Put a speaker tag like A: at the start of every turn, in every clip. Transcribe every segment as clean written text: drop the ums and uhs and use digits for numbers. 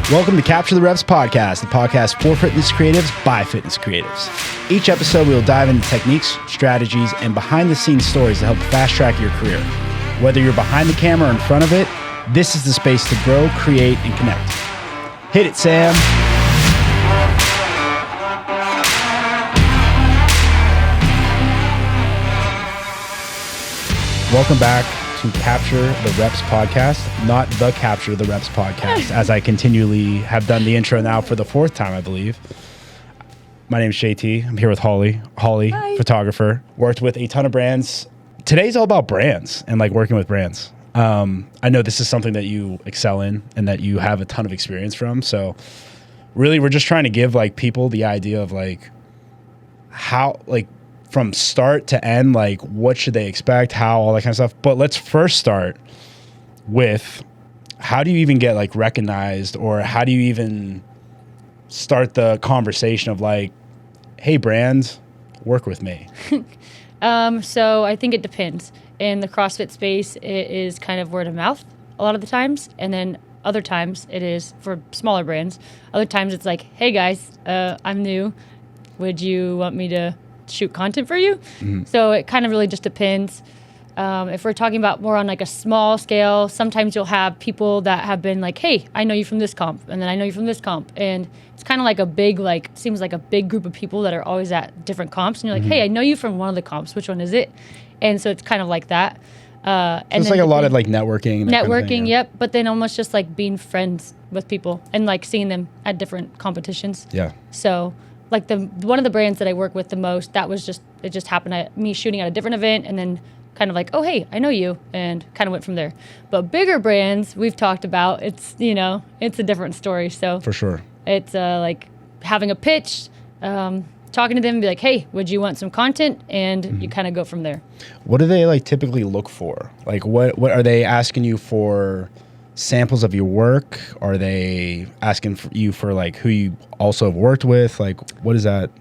A: Welcome to Capture the Reps podcast, the podcast for fitness creatives by fitness creatives. Each episode, we will dive into techniques, strategies, and behind-the-scenes stories to help fast-track your career. Whether you're behind the camera or in front of it, this is the space to grow, create, and connect. Hit it, Sam. Welcome back to Capture the Reps podcast, not the Capture the Reps podcast, as I continually have done the intro now for the fourth time, I believe. My name is JT. I'm here with Holly. Hi. Photographer, worked with a ton of brands. Today's all about brands and like working with brands. I know this is something that you excel in and that you have a ton of experience from. So really, we're just trying to give like people the idea of like how, like, from start to end, like what should they expect, how, all that kind of stuff. But let's first start with how do you even get like recognized, or how do you even start the conversation of like, hey, brand, work with me?
B: So I think it depends. In the CrossFit space, it is kind of word of mouth a lot of the times. And then other times it is for smaller brands. Other times it's like, hey guys, I'm new. Would you want me to shoot content for you? Mm-hmm. So it kind of really just depends. If we're talking about more on like a small scale, sometimes you'll have people that have been like, hey, I know you from this comp, and then I know you from this comp. And it's kind of like a big, like, seems like a big group of people that are always at different comps. And you're like, mm-hmm. Hey, I know you from one of the comps. Which one is it? And so it's kind of like that.
A: And it's like a lot of like networking.
B: Networking, kind of thing, yeah. Yep. But then almost just like being friends with people and like seeing them at different competitions.
A: Yeah.
B: So like one of the brands that I work with the most, it just happened at me shooting at a different event, and then kind of like, oh, hey, I know you, and kind of went from there. But bigger brands we've talked about, it's a different story. So
A: for sure,
B: it's like having a pitch, talking to them and be like, hey, would you want some content? And mm-hmm. you kind of go from there. What
A: do they like typically look for? Like what are they asking you for? Samples of your work? Are they asking you for like who you also have worked with? Like, what is that?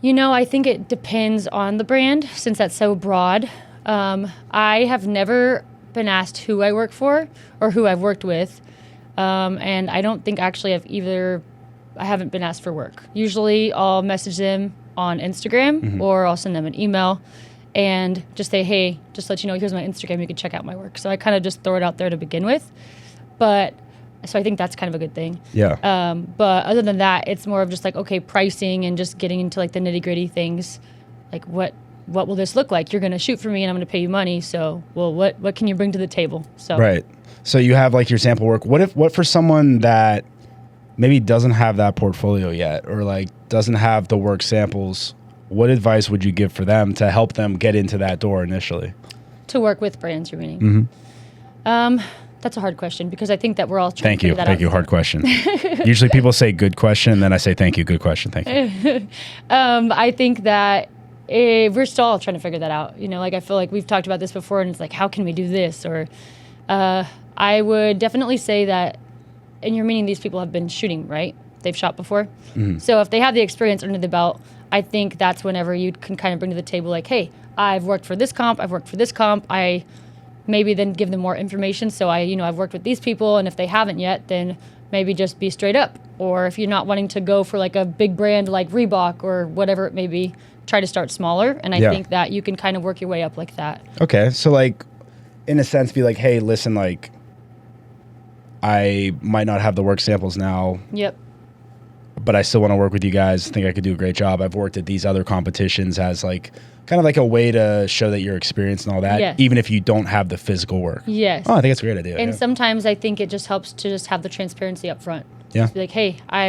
B: I think it depends on the brand, since that's so broad. I have never been asked who I work for or who I've worked with. And I don't think actually I haven't been asked for work. Usually I'll message them on Instagram, mm-hmm. or I'll send them an email and just say, hey, just let you know, here's my Instagram, you can check out my work. So I kind of just throw it out there to begin with. But so I think that's kind of a good thing.
A: Yeah.
B: But other than that, it's more of just like, okay, pricing and just getting into like the nitty gritty things. Like what will this look like? You're going to shoot for me and I'm going to pay you money. So, well, what can you bring to the table? So
A: right. So you have like your sample work. What for someone that maybe doesn't have that portfolio yet, or like doesn't have the work samples, what advice would you give for them to help them get into that door initially?
B: To work with brands, you're meaning? Mm-hmm. That's a hard question, because I think that we're all trying to figure that out. Thank you.
A: Hard question. Usually people say good question, and then I say thank you. Good question. Thank you.
B: I think that we're still all trying to figure that out. Like I feel like we've talked about this before, and it's like, how can we do this? Or I would definitely say that, and you're meaning these people have been shooting, right? They've shot before. Mm-hmm. So if they have the experience under the belt, I think that's whenever you can kind of bring to the table like, hey, I've worked for this comp. I maybe then give them more information. So I've worked with these people, and if they haven't yet, then maybe just be straight up. Or if you're not wanting to go for like a big brand like Reebok or whatever it may be, try to start smaller. And I think that you can kind of work your way up like that.
A: Okay. So like, in a sense, be like, hey, listen, like I might not have the work samples now.
B: Yep.
A: But I still want to work with you guys. I think I could do a great job. I've worked at these other competitions as like kind of like a way to show that you're experienced and all that, yes. Even if you don't have the physical work.
B: Yes.
A: Oh, I think it's a great idea.
B: And sometimes I think it just helps to just have the transparency up front.
A: Yeah.
B: Just be like, hey, I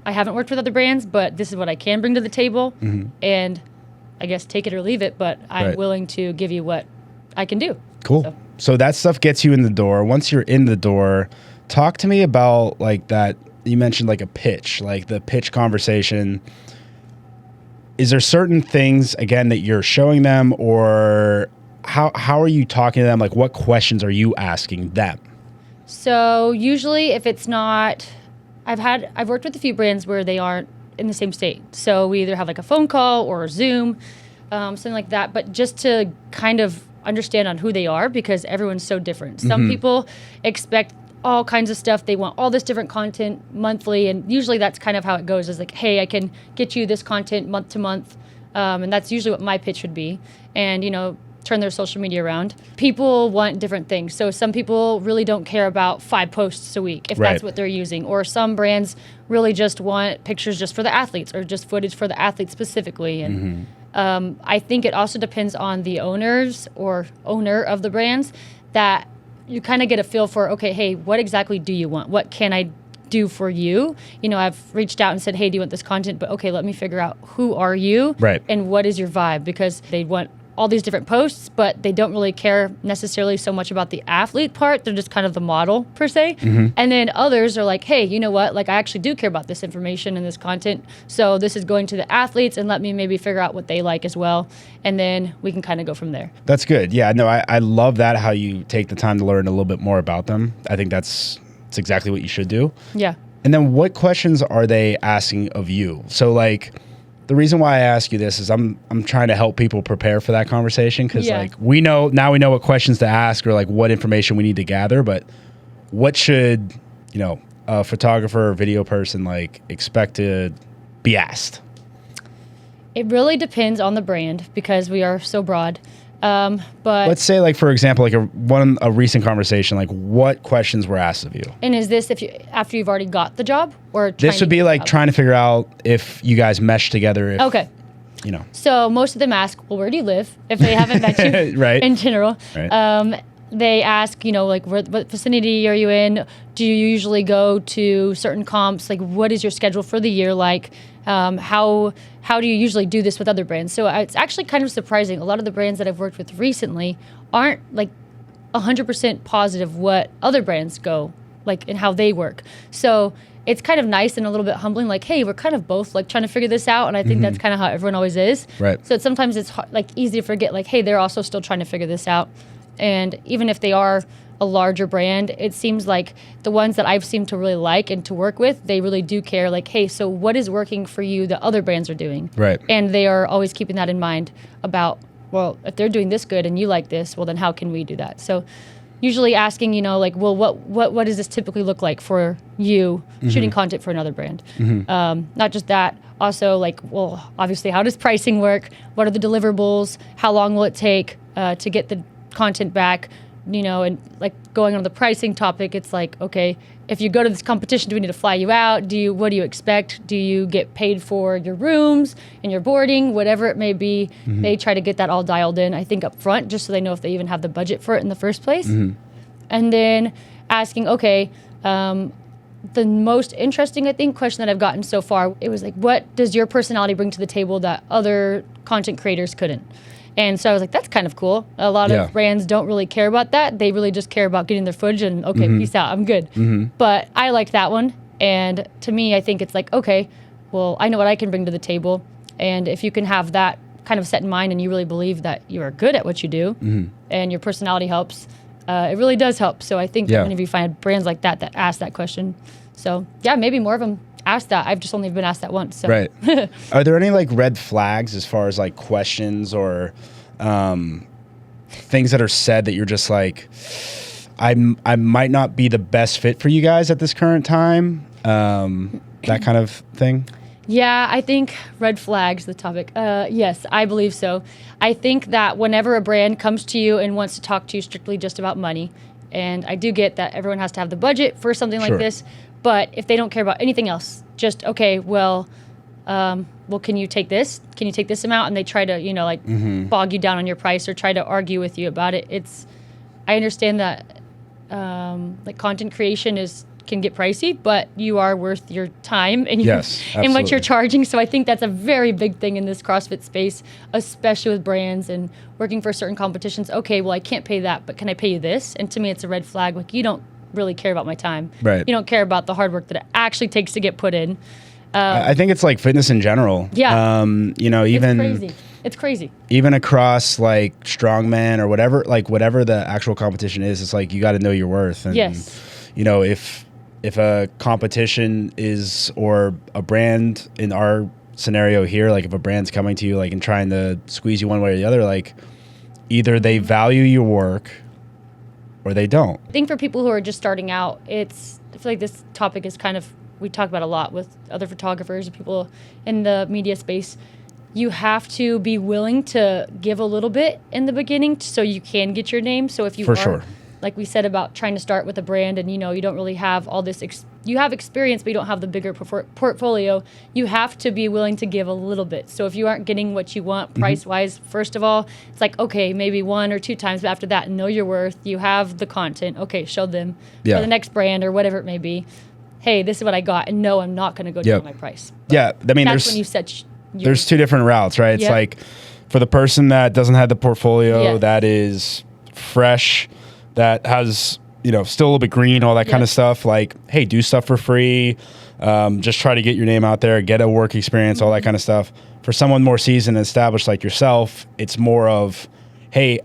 B: haven't worked with other brands, but this is what I can bring to the table. Mm-hmm. And I guess take it or leave it, but I'm willing to give you what I can do.
A: Cool. So that stuff gets you in the door. Once you're in the door, talk to me about like that. You mentioned like a pitch, like the pitch conversation. Is there certain things, again, that you're showing them, or how are you talking to them? Like what questions are you asking them?
B: So usually if it's not, I've worked with a few brands where they aren't in the same state. So we either have like a phone call or a Zoom, something like that. But just to kind of understand on who they are, because everyone's so different. Some people expect all kinds of stuff. They want all this different content monthly. And usually that's kind of how it goes, is like, hey, I can get you this content month to month. And that's usually what my pitch would be. And, turn their social media around. People want different things. So some people really don't care about 5 posts a week, if that's what they're using. Or some brands really just want pictures just for the athletes, or just footage for the athletes specifically. And I think it also depends on the owners or owner of the brands, that you kind of get a feel for, okay, hey, what exactly do you want? What can I do for you? I've reached out and said, hey, do you want this content? But okay, let me figure out, who are you? And what is your vibe? Because they want all these different posts, but they don't really care necessarily so much about the athlete part. They're just kind of the model per se. And then others are like, hey, you know what? Like, I actually do care about this information and this content. So this is going to the athletes, and let me maybe figure out what they like as well. And then we can kind of go from there.
A: That's good. Yeah, no, I love that, how you take the time to learn a little bit more about them. I think that's exactly what you should do.
B: Yeah.
A: And then what questions are they asking of you? So like, the reason why I ask you this is I'm trying to help people prepare for that conversation, because like we know what questions to ask, or like what information we need to gather, but what should a photographer or video person like expect to be asked?
B: It really depends on the brand, because we are so broad. But
A: let's say, like, for example, like a recent conversation, like what questions were asked of you?
B: And is this after you've already got the job, or
A: this would be like trying to figure out if you guys mesh together?
B: Okay. So most of them ask, well, where do you live? If they haven't met you,
A: right?
B: In general, right. They ask, like, what vicinity are you in? Do you usually go to certain comps? Like, what is your schedule for the year like? How do you usually do this with other brands? So it's actually kind of surprising. A lot of the brands that I've worked with recently aren't like 100% positive what other brands go like and how they work. So it's kind of nice and a little bit humbling. Like, hey, we're kind of both like trying to figure this out, and I think that's kind of how everyone always is.
A: Right.
B: So sometimes it's like easy to forget. Like, hey, they're also still trying to figure this out. And even if they are a larger brand, it seems like the ones that I've seemed to really like and to work with, they really do care. Like, hey, so what is working for you that other brands are doing? Right. And they are always keeping that in mind about, well, if they're doing this good and you like this, well, then how can we do that? So usually asking, like, well, what does this typically look like for you shooting content for another brand? Not just that, also like, well, obviously, how does pricing work? What are the deliverables? How long will it take to get the content back? And like going on the pricing topic, it's like, okay, if you go to this competition, do we need to fly you out? What do you expect? Do you get paid for your rooms and your boarding, whatever it may be? They try to get that all dialed in, I think, up front, just so they know if they even have the budget for it in the first place. And then asking, okay, the most interesting, I think, question that I've gotten so far, it was like, what does your personality bring to the table that other content creators couldn't? And so I was like, that's kind of cool. A lot of brands don't really care about that. They really just care about getting their footage and, okay, peace out, I'm good. But I liked that one. And to me, I think it's like, okay, well, I know what I can bring to the table. And if you can have that kind of set in mind and you really believe that you are good at what you do and your personality helps, it really does help. So I think whenever you find brands like that ask that question. So, yeah, maybe more of them ask that. I've just only been asked that once. So.
A: Right. Are there any like red flags as far as like questions or things that are said that you're just like, I might not be the best fit for you guys at this current time? That kind of thing?
B: Yeah, I think red flags, the topic. Yes, I believe so. I think that whenever a brand comes to you and wants to talk to you strictly just about money, and I do get that everyone has to have the budget for something like this, but if they don't care about anything else, just, okay, well, can you take this? Can you take this amount? And they try to, bog you down on your price or try to argue with you about it. I understand that, content creation can get pricey, but you are worth your time and and what you're charging. So I think that's a very big thing in this CrossFit space, especially with brands and working for certain competitions. Okay, well, I can't pay that, but can I pay you this? And to me, it's a red flag. Like, you don't really care about my time. Right. You don't care about the hard work that it actually takes to get put in.
A: I think it's like fitness in general.
B: Yeah.
A: Even
B: it's crazy.
A: Even across like strongman or whatever the actual competition is, it's like you got to know your worth. And, if a competition is, or a brand in our scenario here, like if a brand's coming to you like and trying to squeeze you one way or the other, like either they value your work or they don't.
B: I think for people who are just starting out, I feel like this topic is kind of, we talk about a lot with other photographers and people in the media space. You have to be willing to give a little bit in the beginning so you can get your name. So if you
A: For sure.
B: like we said about trying to start with a brand and, you know, you don't really have all this, you have experience, but you don't have the bigger portfolio, you have to be willing to give a little bit. So if you aren't getting what you want price-wise, first of all, it's like, okay, maybe 1 or 2 times, but after that, know your worth. You have the content. Okay, show them for the next brand or whatever it may be. Hey, this is what I got, and no, I'm not going to go down my price. But
A: I mean,
B: that's when you set
A: there's 2 different routes, right? It's like for the person that doesn't have the portfolio that is fresh, that has, you know, still a little bit green, all that kind of stuff. Like, hey, do stuff for free. Just try to get your name out there, get a work experience, all that kind of stuff. For someone more seasoned and established like yourself, it's more of, hey,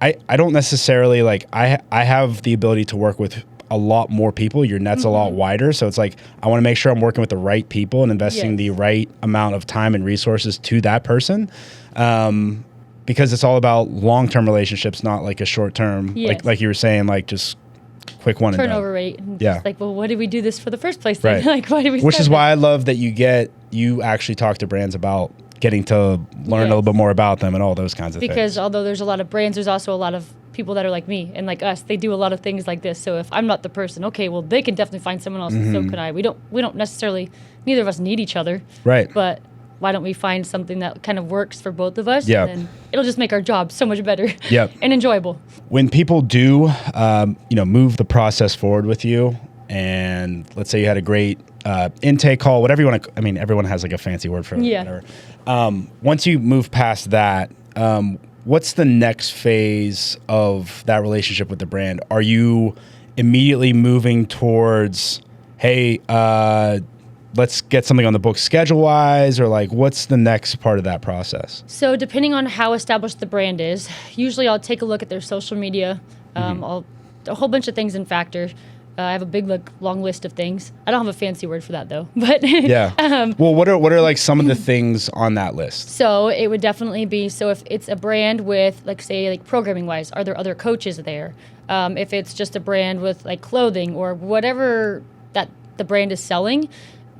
A: I don't necessarily like, I have the ability to work with a lot more people. Your net's a lot wider. So it's like, I want to make sure I'm working with the right people and investing the right amount of time and resources to that person. Because it's all about long-term relationships, not like a short-term, like you were saying, like just quick one
B: turnover rate. And just like, well, what did we do this for the first place?
A: Right.
B: Like, why did we?
A: Which is why I love that you actually talk to brands about getting to learn a little bit more about them and all those kinds of things.
B: Because although there's a lot of brands, there's also a lot of people that are like me and like us. They do a lot of things like this. So if I'm not the person, okay, well, they can definitely find someone else. And so can I. We don't necessarily. Neither of us need each other. Right. But why don't we find something that kind of works for both of us? Yeah. And then it'll just make our job so much better and enjoyable.
A: When people do, move the process forward with you, and let's say you had a great intake call, whatever you want to, I mean, everyone has like a fancy word for it. Yeah. Once you move past that, what's the next phase of that relationship with the brand? Are you immediately moving towards, hey, let's get something on the book schedule-wise, or like what's the next part of that process?
B: So depending on how established the brand is, usually I'll take a look at their social media, a whole bunch of things in Factor. I have a big, long list of things. I don't have a fancy word for that though, but
A: well, what are like some of the things on that list?
B: So it would definitely be, so if it's a brand with like, say, like programming wise, are there other coaches there? If it's just a brand with like clothing or whatever that the brand is selling,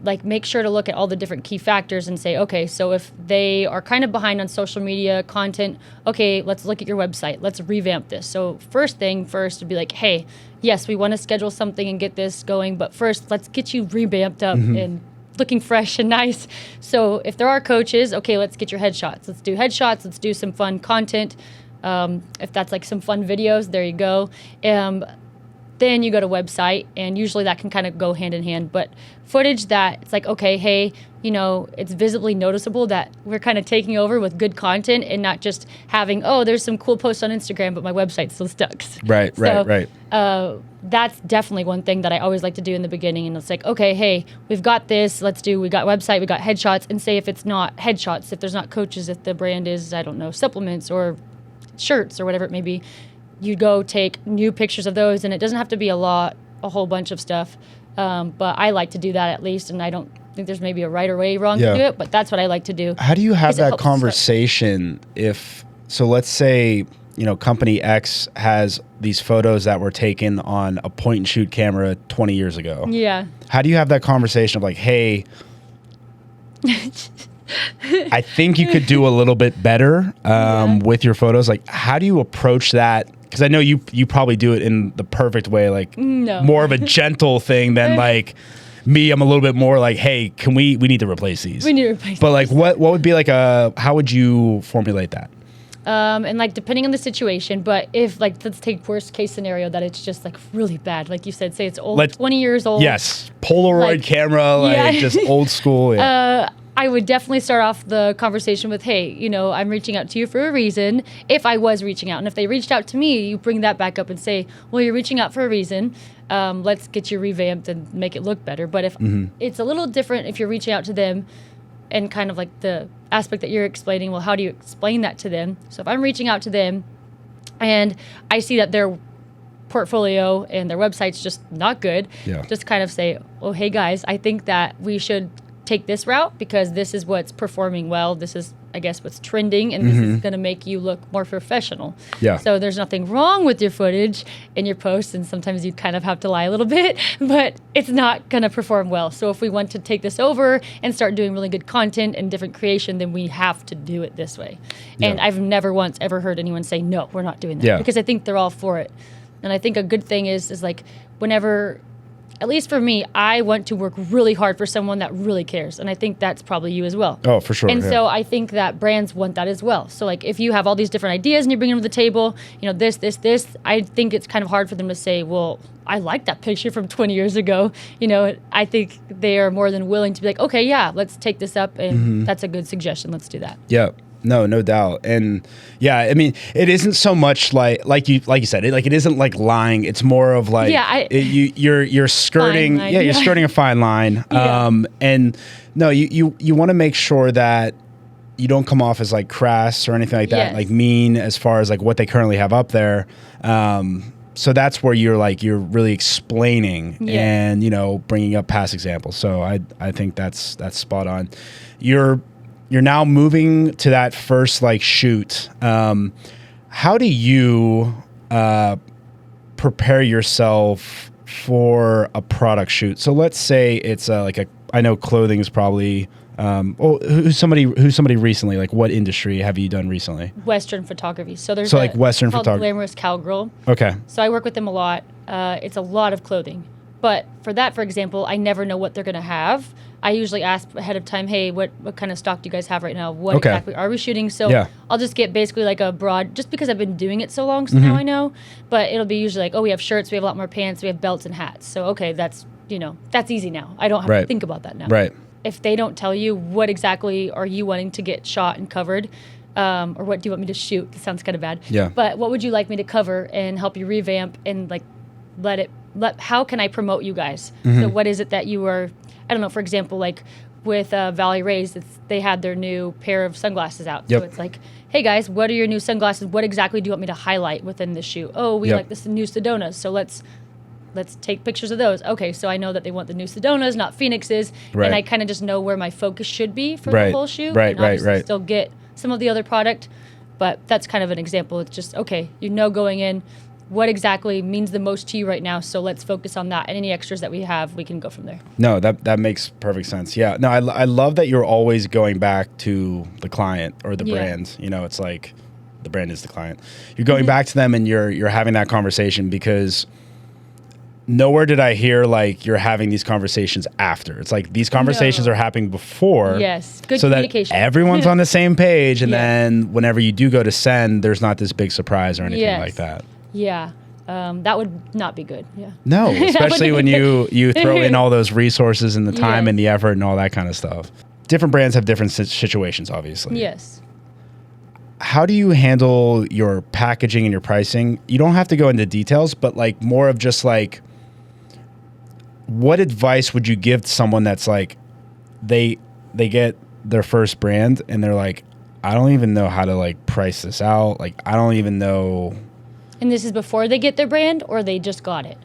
B: like make sure to look at all the different key factors and say, okay, so if they are kind of behind on social media content, okay, let's look at your website. Let's revamp this. So first thing first would be like, hey, yes, we want to schedule something and get this going, but first let's get you revamped up and looking fresh and nice. So if there are coaches, okay, let's get your headshots. Let's do headshots. Let's do some fun content. If that's like some fun videos, there you go. Then you go to website, and usually that can kind of go hand in hand. But footage that it's like, okay, hey, it's visibly noticeable that we're kind of taking over with good content and not just having, oh, there's some cool posts on Instagram, but my website's still stuck. Right. That's definitely one thing that I always like to do in the beginning. And it's like, okay, hey, we got website, we got headshots, and say if it's not headshots, if there's not coaches, if the brand is, I don't know, supplements or shirts or whatever it may be, you go take new pictures of those, and it doesn't have to be a whole bunch of stuff. But I like to do that at least, and I don't think there's maybe a right or wrong to do it, but that's what I like to do.
A: How do you have that conversation so let's say, company X has these photos that were taken on a point and shoot camera 20 years ago. Yeah. How do you have that conversation of like, hey, I think you could do a little bit better with your photos. Like, how do you approach that? Because I know you probably do it in the perfect way, like more of a gentle thing than like me. I'm a little bit more like, hey, we need to replace these. We need to replace But like, what would be like how would you formulate that?
B: And like, depending on the situation, but if like, let's take worst case scenario that it's just like really bad. Like you said, say it's old, 20 years old.
A: Yes. Polaroid camera, just old school. Yeah.
B: I would definitely start off the conversation with, hey, I'm reaching out to you for a reason, if I was reaching out. And if they reached out to me, you bring that back up and say, well, you're reaching out for a reason. Let's get you revamped and make it look better. But if it's a little different if you're reaching out to them and kind of like the aspect that you're explaining, well, how do you explain that to them? So if I'm reaching out to them and I see that their portfolio and their website's just not good, just kind of say, oh, hey, guys, I think that we should take this route because this is what's performing well. This is, I guess, what's trending, and this is going to make you look more professional.
A: Yeah.
B: So there's nothing wrong with your footage and your posts, and sometimes you kind of have to lie a little bit, but it's not going to perform well. So if we want to take this over and start doing really good content and different creation, then we have to do it this way.
A: Yeah.
B: And I've never once ever heard anyone say, no, we're not doing that.
A: Yeah.
B: Because I think they're all for it. And I think a good thing is like whenever, at least for me, I want to work really hard for someone that really cares. And I think that's probably you as well.
A: Oh, for sure.
B: And so I think that brands want that as well. So like if you have all these different ideas and you're bringing them to the table, you know, this, I think it's kind of hard for them to say, well, I like that picture from 20 years ago. You know, I think they are more than willing to be like, okay, yeah, let's take this up. And that's a good suggestion. Let's do that.
A: Yeah. No doubt. And yeah, I mean, it isn't so much like you said, it isn't like lying. It's more of like, you're skirting, you're skirting a fine line. And no, you want to make sure that you don't come off as like crass or anything like that, like mean as far as like what they currently have up there. So that's where you're really explaining and, you know, bringing up past examples. So I think that's spot on. You're now moving to that first like shoot. How do you prepare yourself for a product shoot? So let's say it's I know clothing is probably who's somebody recently, like what industry have you done recently?
B: Western photography. So there's
A: like Western photography.
B: Glamorous Cowgirl.
A: Okay.
B: So I work with them a lot. It's a lot of clothing. But for that, for example, I never know what they're going to have. I usually ask ahead of time, hey, what kind of stock do you guys have right now? What exactly are we shooting? So I'll just get basically like a broad, just because I've been doing it so long, so now I know. But it'll be usually like, oh, we have shirts, we have a lot more pants, we have belts and hats. So, okay, that's easy now. I don't have to think about that now.
A: Right.
B: If they don't tell you what exactly are you wanting to get shot and covered, or what do you want me to shoot? That sounds kind of bad.
A: Yeah.
B: But what would you like me to cover and help you revamp and like how can I promote you guys? So what is it that you are, I don't know, for example, like with Valley Rays, they had their new pair of sunglasses out. So it's like, hey guys, what are your new sunglasses? What exactly do you want me to highlight within the shoot? Oh, we like this new Sedonas. So let's take pictures of those. Okay, so I know that they want the new Sedonas, not Phoenixes. Right. And I kind of just know where my focus should be for the whole shoot.
A: Right.
B: Still get some of the other product, but that's kind of an example. It's just, okay, going in, what exactly means the most to you right now, so let's focus on that, and any extras that we have, we can go from there.
A: No, that makes perfect sense. Yeah, no, I love that you're always going back to the client or the brand. You know, it's like the brand is the client. You're going back to them and you're having that conversation, because nowhere did I hear like you're having these conversations after. It's like these conversations are happening before.
B: Yes, good
A: so
B: communication.
A: That everyone's on the same page, and then whenever you do go to send, there's not this big surprise or anything like that.
B: Yeah, that would not be good. Yeah.
A: No, especially when you throw in all those resources and the time and the effort and all that kind of stuff. Different brands have different situations, obviously.
B: Yes.
A: How do you handle your packaging and your pricing? You don't have to go into details, but like more of just like, what advice would you give to someone that's like, they get their first brand and they're like, I don't even know how to like price this out. Like, I don't even know.
B: And this is before they get their brand, or they just got it?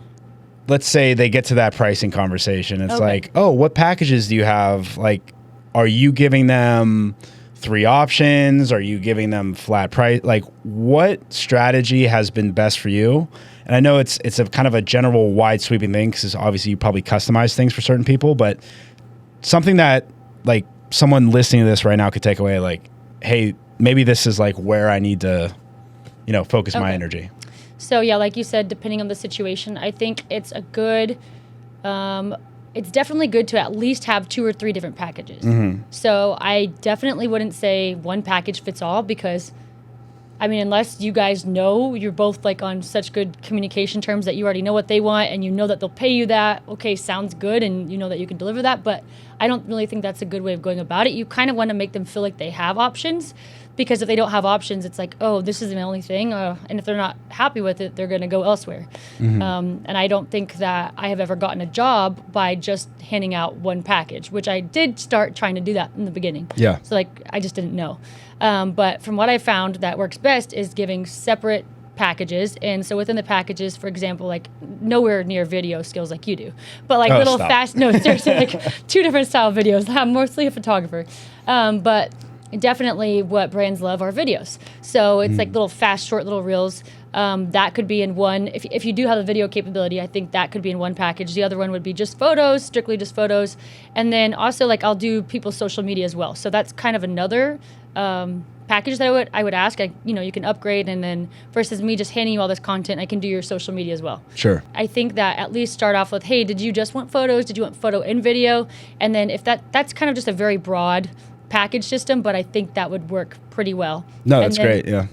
A: Let's say they get to that pricing conversation. It's like, oh, what packages do you have? Like, are you giving them 3 options? Are you giving them flat price? Like, what strategy has been best for you? And I know it's a kind of a general wide sweeping thing, because obviously you probably customize things for certain people, but something that like someone listening to this right now could take away, like, hey, maybe this is like where I need to, focus my energy.
B: So yeah, like you said, depending on the situation, I think it's a good, it's definitely good to at least have 2 or 3 different packages. So I definitely wouldn't say one package fits all, because I mean, unless you guys know you're both like on such good communication terms that you already know what they want and you know that they'll pay you that, okay, sounds good, and you know that you can deliver that. But I don't really think that's a good way of going about it. You kind of want to make them feel like they have options, because if they don't have options, it's like, oh, this is the only thing. And if they're not happy with it, they're going to go elsewhere. And I don't think that I have ever gotten a job by just handing out one package, which I did start trying to do that in the beginning.
A: Yeah.
B: So like, I just didn't know. But from what I found that works best is giving separate packages. And so within the packages, for example, like nowhere near video skills like you do, but like seriously, like 2 different style videos. I'm mostly a photographer. But definitely what brands love are videos. So it's like little fast, short little reels. That could be in one. If you do have the video capability, I think that could be in one package. The other one would be just photos, strictly just photos. And then also like I'll do people's social media as well. So that's kind of another package that I would ask. You can upgrade, and then versus me just handing you all this content, I can do your social media as well.
A: Sure.
B: I think that at least start off with, hey, did you just want photos? Did you want photo and video? And then if that's kind of just a very broad package system, but I think that would work pretty well.
A: No, that's great. Yeah.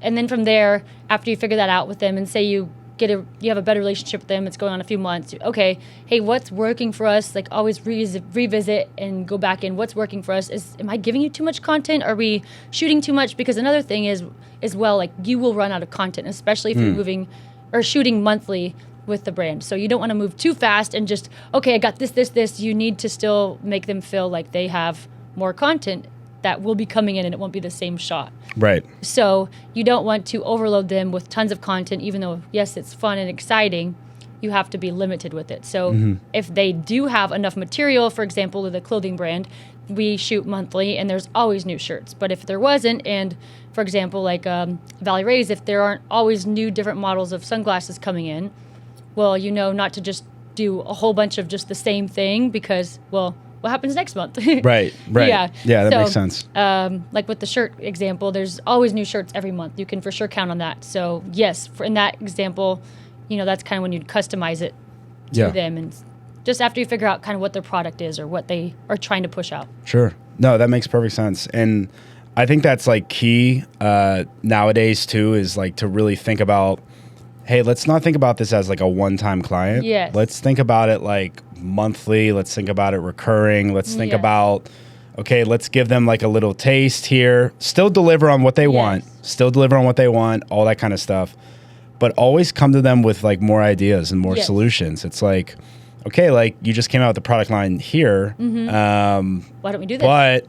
B: And then from there, after you figure that out with them, and say you have a better relationship with them, it's going on a few months. Okay, hey, what's working for us? Like always revisit and go back in. What's working for us? Am I giving you too much content? Are we shooting too much? Because another thing is as well, like you will run out of content, especially if you're moving or shooting monthly with the brand. So you don't want to move too fast and just, okay, I got this. You need to still make them feel like they have more content that will be coming in, and it won't be the same shot.
A: Right.
B: So you don't want to overload them with tons of content, even though, yes, it's fun and exciting. You have to be limited with it. So if they do have enough material, for example, with a clothing brand, we shoot monthly and there's always new shirts. But if there wasn't, and for example, like Valley Rays, if there aren't always new different models of sunglasses coming in, well, not to just do a whole bunch of just the same thing because, well, what happens next month?
A: Right.
B: Yeah,
A: that makes sense.
B: Like with the shirt example, there's always new shirts every month. You can for sure count on that. So yes, in that example, that's kind of when you'd customize it to them, and just after you figure out kind of what their product is or what they are trying to push out.
A: Sure. No, that makes perfect sense. And I think that's like key nowadays too, is like to really think about, hey, let's not think about this as like a one-time client.
B: Yes.
A: Let's think about it like monthly. Let's think about it recurring. Let's think about, okay, let's give them like a little taste here. Still deliver on what they want. Still deliver on what they want, all that kind of stuff. But always come to them with like more ideas and more solutions. It's like, okay, like you just came out with the product line here.
B: Why don't we do this?
A: But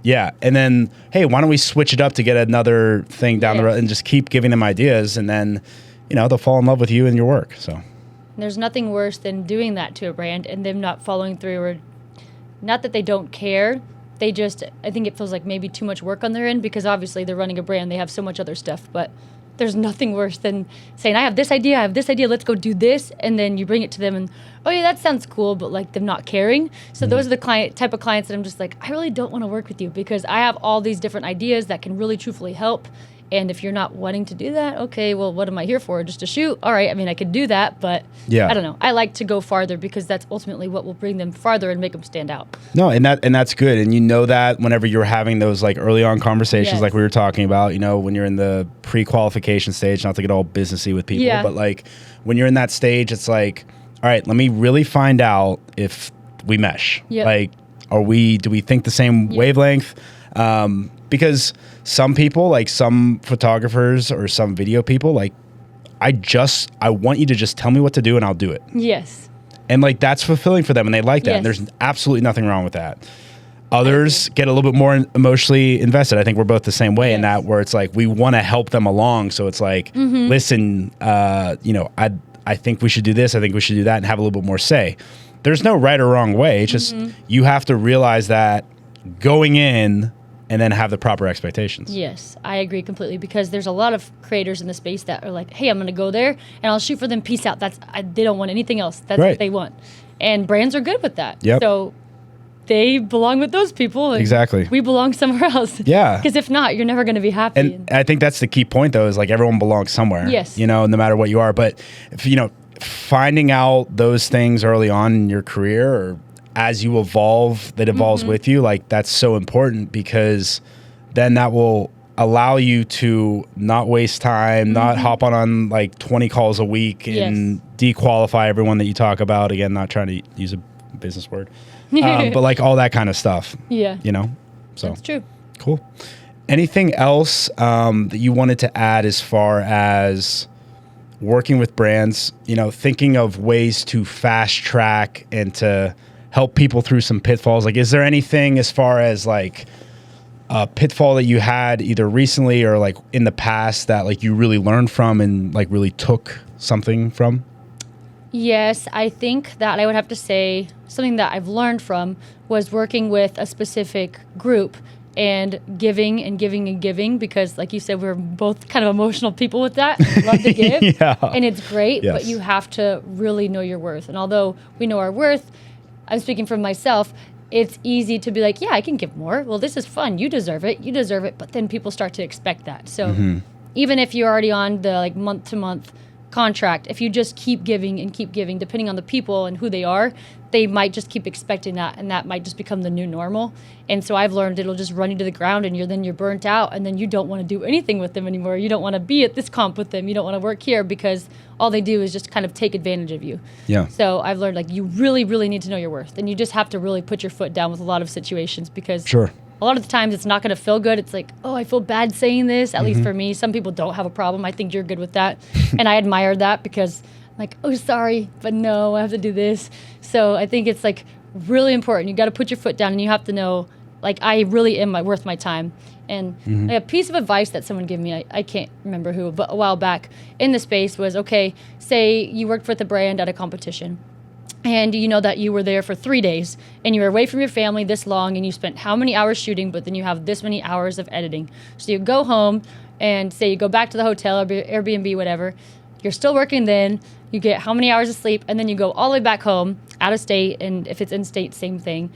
A: yeah. And then, hey, why don't we switch it up to get another thing down the road, and just keep giving them ideas, and then they'll fall in love with you and your work. So
B: there's nothing worse than doing that to a brand and them not following through, or not that they don't care. They just, I think it feels like maybe too much work on their end, because obviously they're running a brand. They have so much other stuff, but there's nothing worse than saying, I have this idea, let's go do this. And then you bring it to them and, oh yeah, that sounds cool, but like them not caring. So those are the type of clients that I'm just like, I really don't want to work with you because I have all these different ideas that can really truthfully help. And if you're not wanting to do that, okay, well, what am I here for? Just to shoot? All right, I mean, I could do that, but I don't know. I like to go farther because that's ultimately what will bring them farther and make them stand out. No,
A: and that's good. And that whenever you're having those like early on conversations like we were talking about, when you're in the pre-qualification stage, not to get all businessy with people, but like when you're in that stage, it's like, all right, let me really find out if we mesh. Like, do we think the same wavelength? Because some people, like some photographers or some video people, like I want you to just tell me what to do and I'll do it.
B: Yes.
A: And like that's fulfilling for them and they like that. And there's absolutely nothing wrong with that. Others get a little bit more emotionally invested. I think we're both the same way in that, where it's like we want to help them along. So it's like, listen, I think we should do this. I think we should do that, and have a little bit more say. There's no right or wrong way. It's just you have to realize that going in, and then have the proper expectations. Yes, I agree completely, because there's a lot of creators in the space that are like, hey, I'm going to go there and I'll shoot for them. Peace out. They don't want anything else. That's what they want. And brands are good with that. Yep. So they belong with those people. And exactly. We belong somewhere else. Yeah. Because if not, you're never going to be happy. And I think that's the key point, though, is like everyone belongs somewhere. Yes. No matter what you are. But if, finding out those things early on in your career, or as you evolve, that evolves with you, like that's so important, because then that will allow you to not waste time, not hop on like 20 calls a week and dequalify everyone that you talk about. Again, not trying to use a business word, but like all that kind of stuff. Yeah. So that's true. Cool. Anything else that you wanted to add as far as working with brands, thinking of ways to fast track and to help people through some pitfalls? Like, is there anything as far as like a pitfall that you had either recently or like in the past that like you really learned from and like really took something from?
B: Yes, I think that I would have to say something that I've learned from was working with a specific group and giving and giving and giving, because like you said, we're both kind of emotional people with that. Love to give.
A: Yeah.
B: And it's great,
A: Yes.
B: but you have to really know your worth. And although we know our worth, I'm speaking for myself, it's easy to be like, yeah, I can give more. Well, this is fun. You deserve it. You deserve it. But then people start to expect that. So even if you're already on the like month to month contract, if you just keep giving and keep giving, depending on the people and who they are, they might just keep expecting that, and that might just become the new normal. And so I've learned it'll just run you to the ground, and you're burnt out, and then you don't want to do anything with them anymore. You don't want to be at this comp with them. You don't want to work here, because all they do is just kind of take advantage of you.
A: Yeah.
B: So I've learned like you really, really need to know your worth, and you just have to really put your foot down with a lot of situations, because
A: Sure.
B: a lot of the times it's not going to feel good. It's like, oh, I feel bad saying this, at least for me. Some people don't have a problem. I think you're good with that. And I admire that, because I'm like, oh, sorry, but no, I have to do this. So I think it's like really important. You got to put your foot down, and you have to know, like, I really am worth my time. And like, a piece of advice that someone gave me, I can't remember who, but a while back in the space was, okay, say you worked with a brand at a competition, and you know that you were there for 3 days, and you were away from your family this long, and you spent how many hours shooting, but then you have this many hours of editing. So you go home, and say you go back to the hotel or Airbnb, whatever, you're still working then, you get how many hours of sleep, and then you go all the way back home, out of state, and if it's in state, same thing.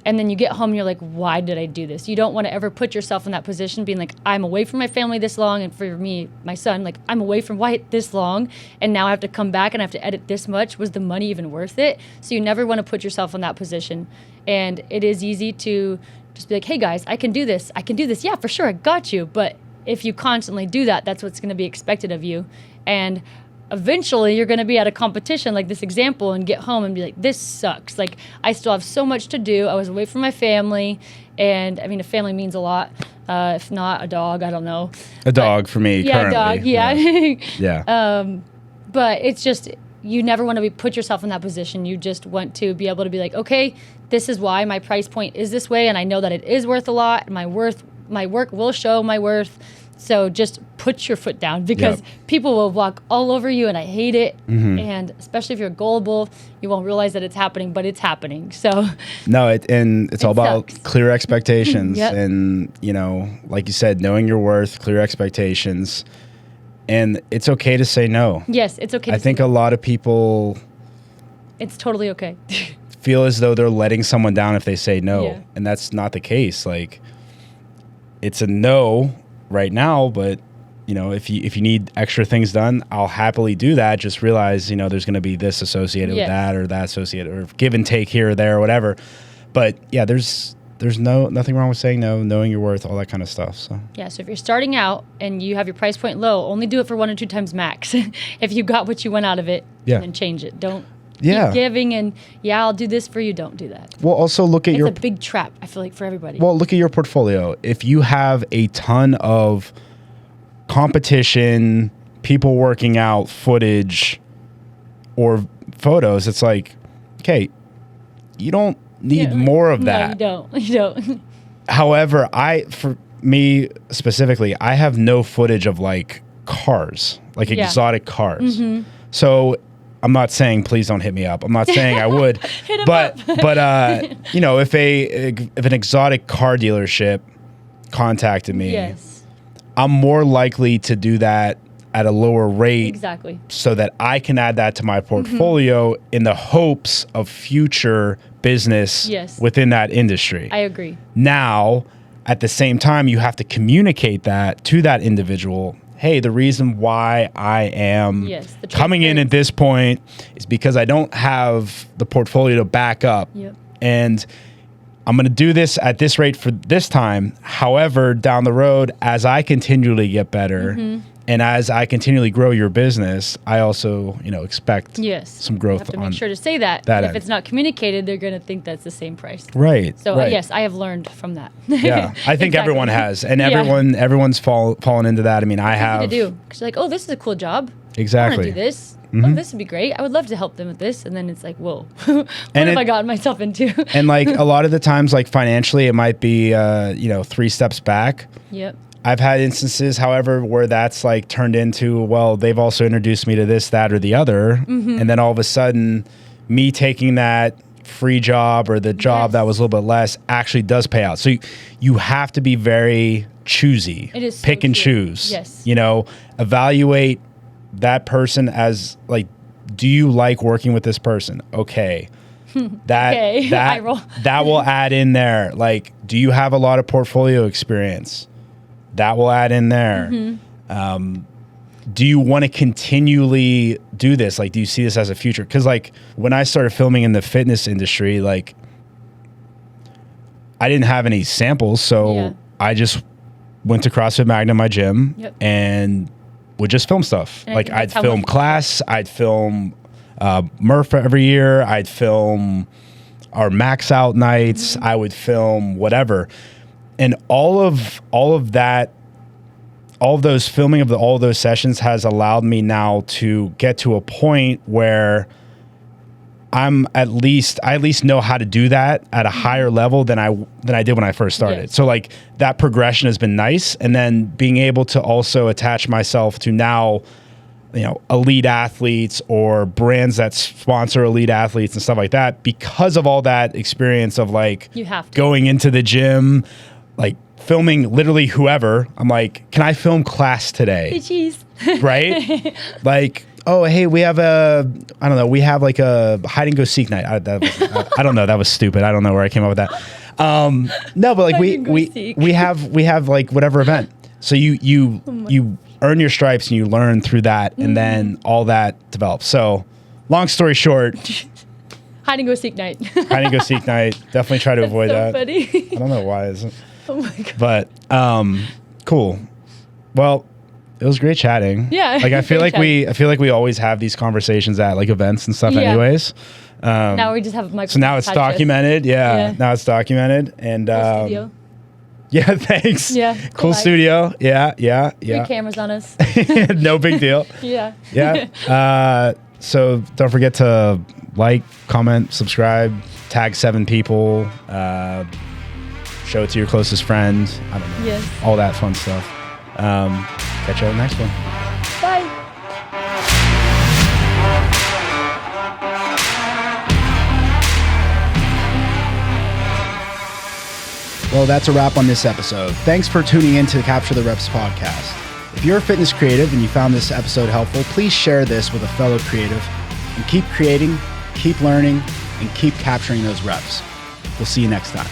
B: And then you get home and you're like, why did I do this? You don't want to ever put yourself in that position, being like, I'm away from my family this long. And for me, my son, like, I'm away from Wyatt this long, and now I have to come back and I have to edit this much. Was the money even worth it? So you never want to put yourself in that position. And it is easy to just be like, hey guys, I can do this. I can do this. Yeah, for sure. I got you. But if you constantly do that, that's what's going to be expected of you. And eventually you're going to be at a competition like this example and get home and be like, this sucks. Like, I still have so much to do. I was away from my family. And I mean, a family means a lot. If not a dog, I don't know.
A: A dog for me currently.
B: Yeah, a dog. Yeah.
A: Yeah.
B: But it's just, you never want to put yourself in that position. You just want to be able to be like, okay, this is why my price point is this way. And I know that it is worth a lot. My work will show my worth. So just put your foot down, because people will walk all over you, and I hate it. And especially if you're gullible, you won't realize that it's happening, but it's happening. So
A: no, it's all about
B: sucks.
A: clear expectations.
B: Yep.
A: And, you know, like you said, knowing your worth, clear expectations, and it's okay to say no.
B: Yes, it's okay.
A: I think a lot of people
B: it's totally okay.
A: feel as though they're letting someone down if they say no.
B: Yeah.
A: And that's not the case. Like, it's a no right now, but you know, if you need extra things done, I'll happily do that. Just realize, you know, there's going to be this associated with that, or that associated, or give and take here or there or whatever. But yeah, there's nothing wrong with saying no, knowing your worth, all that kind of stuff. So
B: yeah, so if you're starting out and you have your price point low, only do it for 1 or 2 times max. If you got what you want out of it, then change it. Don't keep giving and I'll do this for you. Don't do that.
A: Well, also look at
B: it's a big trap, I feel like, for everybody.
A: Well, look at your portfolio. If you have a ton of competition, people working out footage or photos, it's like, okay, you don't need more of that.
B: No, you don't.
A: However, for me specifically, I have no footage of like cars, like exotic cars. So I'm not saying please don't hit me up. I'm not saying I would, but you know, if an exotic car dealership contacted me, I'm more likely to do that at a lower rate, so that I can add that to my portfolio in the hopes of future business within that industry.
B: I agree.
A: Now, at the same time, you have to communicate that to that individual. Hey, the reason why I am coming in at this point is because I don't have the portfolio to back up. And I'm going to do this at this rate for this time. However, down the road, as I continually get better and as I continually grow your business, I also, you know, expect some growth.
B: You have to make sure to say that. If it's not communicated, they're going to think that's the same price.
A: Right.
B: So yes, I have learned from that.
A: Yeah, I think everyone has, and everyone's fallen into that. I mean, I have.
B: To do, because you're like, oh, this is a cool job.
A: Exactly.
B: I want to do this. oh, this would be great. I would love to help them with this. And then it's like, whoa, what have I gotten myself into?
A: And like a lot of the times, like financially, it might be, 3 steps back.
B: Yep.
A: I've had instances, however, where that's like turned into, well, they've also introduced me to this, that, or the other.
B: Mm-hmm.
A: And then all of a sudden, me taking that free job or the job that was a little bit less actually does pay out. So you have to be very choosy.
B: It is so
A: pick and
B: true.
A: choose.
B: Yes.
A: Evaluate that person as like, do you like working with this person? Okay.
B: Okay.
A: That will add in there. Like, do you have a lot of portfolio experience? That will add in there.
B: Mm-hmm.
A: Do you want to continually do this? Like, do you see this as a future? Because like when I started filming in the fitness industry, like I didn't have any samples. So I just went to CrossFit Magnum, my gym, and would just film stuff. And like I'd film class, I'd film Murph every year. I'd film our max out nights. I would film whatever. And all of that, all of those filming of all of those sessions has allowed me now to get to a point where I at least know how to do that at a higher level than I did when I first started. So like that progression has been nice. And then being able to also attach myself to now, elite athletes or brands that sponsor elite athletes and stuff like that, because of all that experience of like
B: you have to.
A: Going into the gym, like filming literally whoever. I'm like, can I film class today?
B: Hey, cheese.
A: Right? Like, oh, hey, we have we have like a hide and go seek night. I don't know. That was stupid. I don't know where I came up with that. No, but like we have like whatever event. So you earn your stripes and you learn through that, and then all that develops. So long story short,
B: hide and go seek night.
A: Hide and go seek night. Definitely try to avoid that.
B: Funny.
A: I don't know why. Isn't.
B: Oh my God.
A: But cool. Well, it was great chatting.
B: Yeah.
A: Like I feel like we always have these conversations at like events and stuff anyways.
B: Now we just have
A: so now it's documented. Yeah. Now it's documented. And
B: studio.
A: Yeah, thanks.
B: Yeah.
A: Cool studio. Yeah.
B: 3 cameras on us.
A: No big deal.
B: Yeah.
A: Yeah. So don't forget to like, comment, subscribe, tag 7 people, show it to your closest friend. I don't know.
B: Yes.
A: All that fun stuff. Catch you on the next one.
B: Bye.
A: Well, that's a wrap on this episode. Thanks for tuning in to the Capture the Reps podcast. If you're a fitness creative and you found this episode helpful, please share this with a fellow creative and keep creating, keep learning, and keep capturing those reps. We'll see you next time.